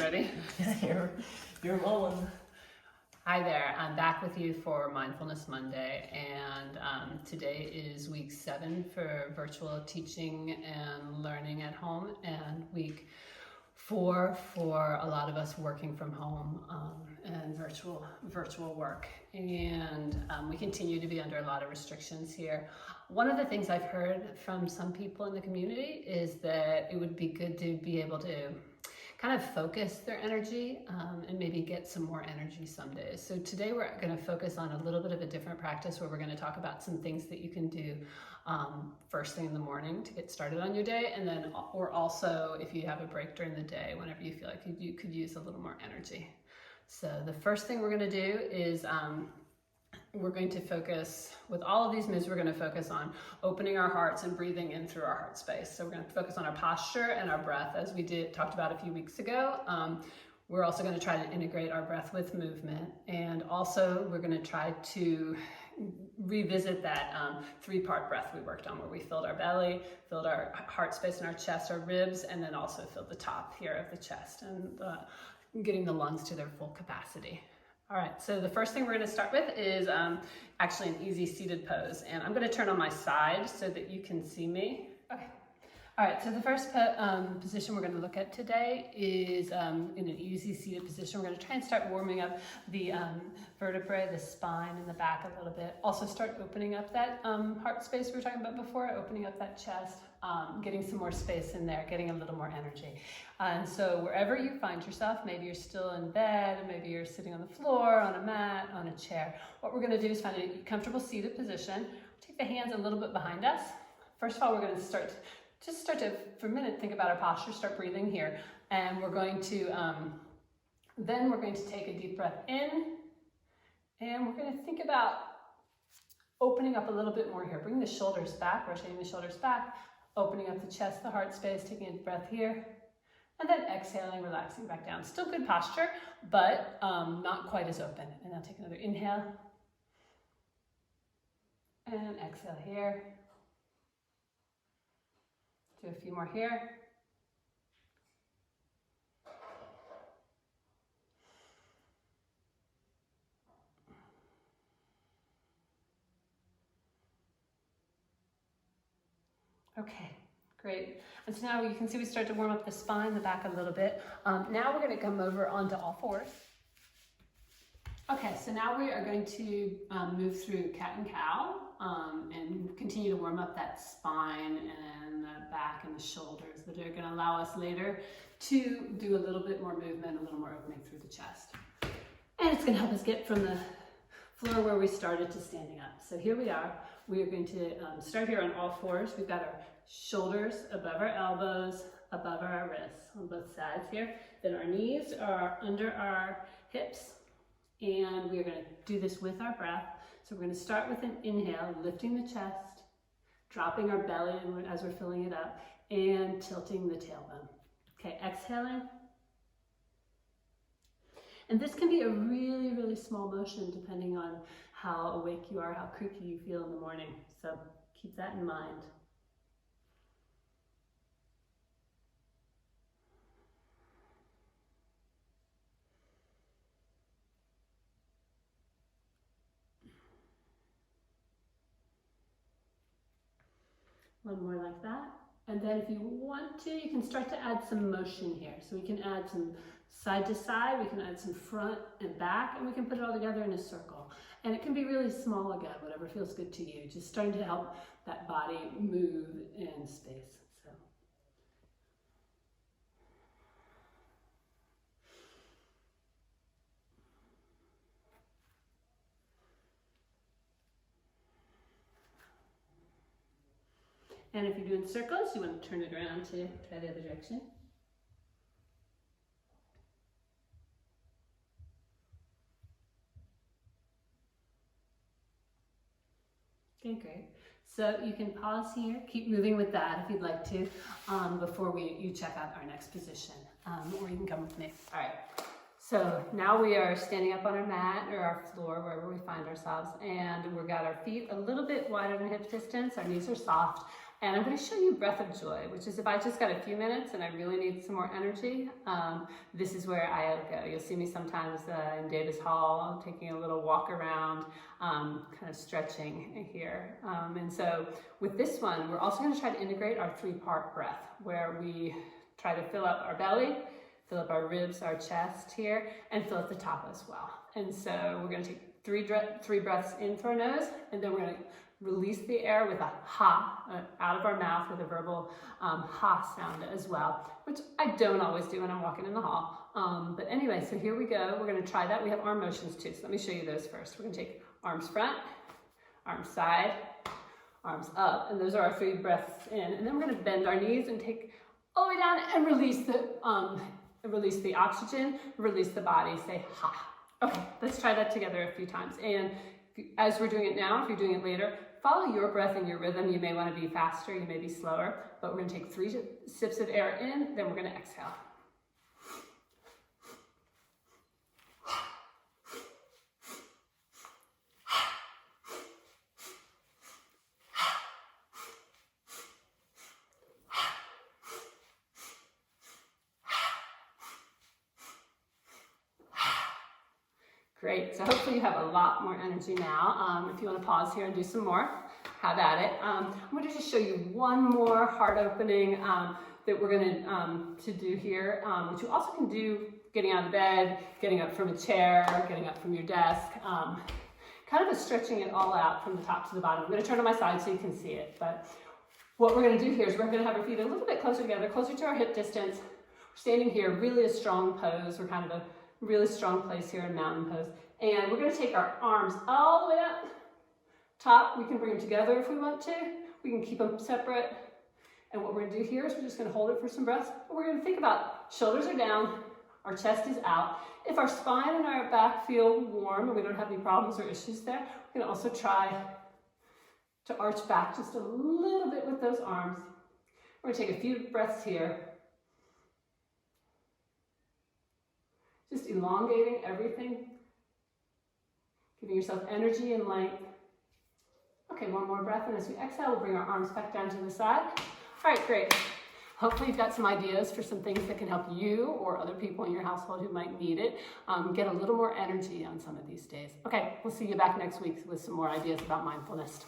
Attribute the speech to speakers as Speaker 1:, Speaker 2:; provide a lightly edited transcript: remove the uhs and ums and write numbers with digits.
Speaker 1: ready?
Speaker 2: Yeah, you're rolling.
Speaker 1: Hi there, I'm back with you for Mindfulness Monday, and today is week 7 for virtual teaching and learning at home, and week 4 for a lot of us working from home and virtual work. And we continue to be under a lot of restrictions here. One of the things I've heard from some people in the community is that it would be good to be able to kind of focus their energy and maybe get some more energy some days. So today we're going to focus on a little bit of a different practice where we're going to talk about some things that you can do first thing in the morning to get started on your day, and then or also if you have a break during the day whenever you feel like you could use a little more energy. So the first thing we're going to do is we're going to focus, with all of these moves, we're going to focus on opening our hearts and breathing in through our heart space. So we're going to focus on our posture and our breath, as we talked about a few weeks ago. We're also going to try to integrate our breath with movement. And also we're going to try to revisit that 3-part breath we worked on, where we filled our belly, filled our heart space and our chest, our ribs, and then also filled the top here of the chest, and getting the lungs to their full capacity. All right, so the first thing we're going to start with is actually an easy seated pose. And I'm going to turn on my side so that you can see me. Okay. All right, so the first position we're going to look at today is in an easy seated position. We're going to try and start warming up the vertebrae, the spine, and the back a little bit. Also start opening up that heart space we were talking about before, opening up that chest, getting some more space in there, getting a little more energy. And so wherever you find yourself, maybe you're still in bed, maybe you're sitting on the floor, on a mat, on a chair. What we're going to do is find a comfortable seated position. Take the hands a little bit behind us. First of all, we're going to start to, for a minute, think about our posture, start breathing here. And we're going to, then we're going to take a deep breath in, and we're going to think about opening up a little bit more here. Bring the shoulders back, rotating the shoulders back, opening up the chest, the heart space, taking a breath here, and then exhaling, relaxing back down. Still good posture, but not quite as open. And now take another inhale, and exhale here. Do a few more here. Okay, great. And so now you can see we start to warm up the spine, the back a little bit. Now we're going to come over onto all fours. Okay, so now we are going to move through cat and cow and continue to warm up that spine and the back and the shoulders that are going to allow us later to do a little bit more movement, a little more opening through the chest. And it's going to help us get from the floor where we started to standing up. So here we are. We are going to start here on all fours. We've got our shoulders above our elbows, above our wrists on both sides here. Then our knees are under our hips. And we are going to do this with our breath. So we're going to start with an inhale, lifting the chest, dropping our belly as we're filling it up, and tilting the tailbone. Okay, exhaling. And this can be a really, really small motion depending on how awake you are, how creaky you feel in the morning. So keep that in mind. One more like that. And then if you want to, you can start to add some motion here. So we can add some side to side, we can add some front and back, and we can put it all together in a circle. And it can be really small again, whatever feels good to you. Just starting to help that body move in space. So. And if you're doing circles, you want to turn it around to try the other direction. Okay, great. So you can pause here, keep moving with that if you'd like to, before you check out our next position, or you can come with me. All right. So now we are standing up on our mat or our floor, wherever we find ourselves, and we've got our feet a little bit wider than hip distance. Our knees are soft, And I'm going to show you Breath of Joy, which is if I just got a few minutes and I really need some more energy, this is where I go. You'll see me sometimes in Davis Hall, taking a little walk around, kind of stretching here. And so with this one, we're also going to try to integrate our 3-part breath, where we try to fill up our belly, fill up our ribs, our chest here, and fill up the top as well. And so we're going to take three breaths in through our nose, and then we're going to release the air with a ha out of our mouth with a verbal ha sound as well, which I don't always do when I'm walking in the hall. But anyway, so here we go. We're going to try that. We have arm motions too, so let me show you those first. We're going to take arms front, arms side, arms up, and those are our 3 breaths in. And then we're going to bend our knees and take all the way down and release the oxygen, release the body, say ha. Okay, let's try that together a few times. And as we're doing it now, if you're doing it later, follow your breath and your rhythm. You may want to be faster, you may be slower, but we're going to take 3 sips of air in, then we're going to exhale. Great, so hopefully you have a lot more energy now. If you want to pause here and do some more, have at it. I'm going to just show you one more heart opening that we're going to do here, which you also can do getting out of bed, getting up from a chair, getting up from your desk, kind of stretching it all out from the top to the bottom. I'm going to turn on my side so you can see it, but what we're going to do here is we're going to have our feet a little bit closer together, closer to our hip distance. We're standing here, really a strong pose. We're kind of a really strong place here in mountain pose. And we're going to take our arms all the way up top. We can bring them together if we want to. We can keep them separate. And what we're going to do here is we're just going to hold it for some breaths. And we're going to think about shoulders are down, our chest is out. If our spine and our back feel warm and we don't have any problems or issues there, we're going to also try to arch back just a little bit with those arms. We're going to take a few breaths here. Just elongating everything, giving yourself energy and length. Okay, one more breath, and as we exhale, we'll bring our arms back down to the side. All right, great. Hopefully you've got some ideas for some things that can help you or other people in your household who might need it get a little more energy on some of these days. Okay, we'll see you back next week with some more ideas about mindfulness.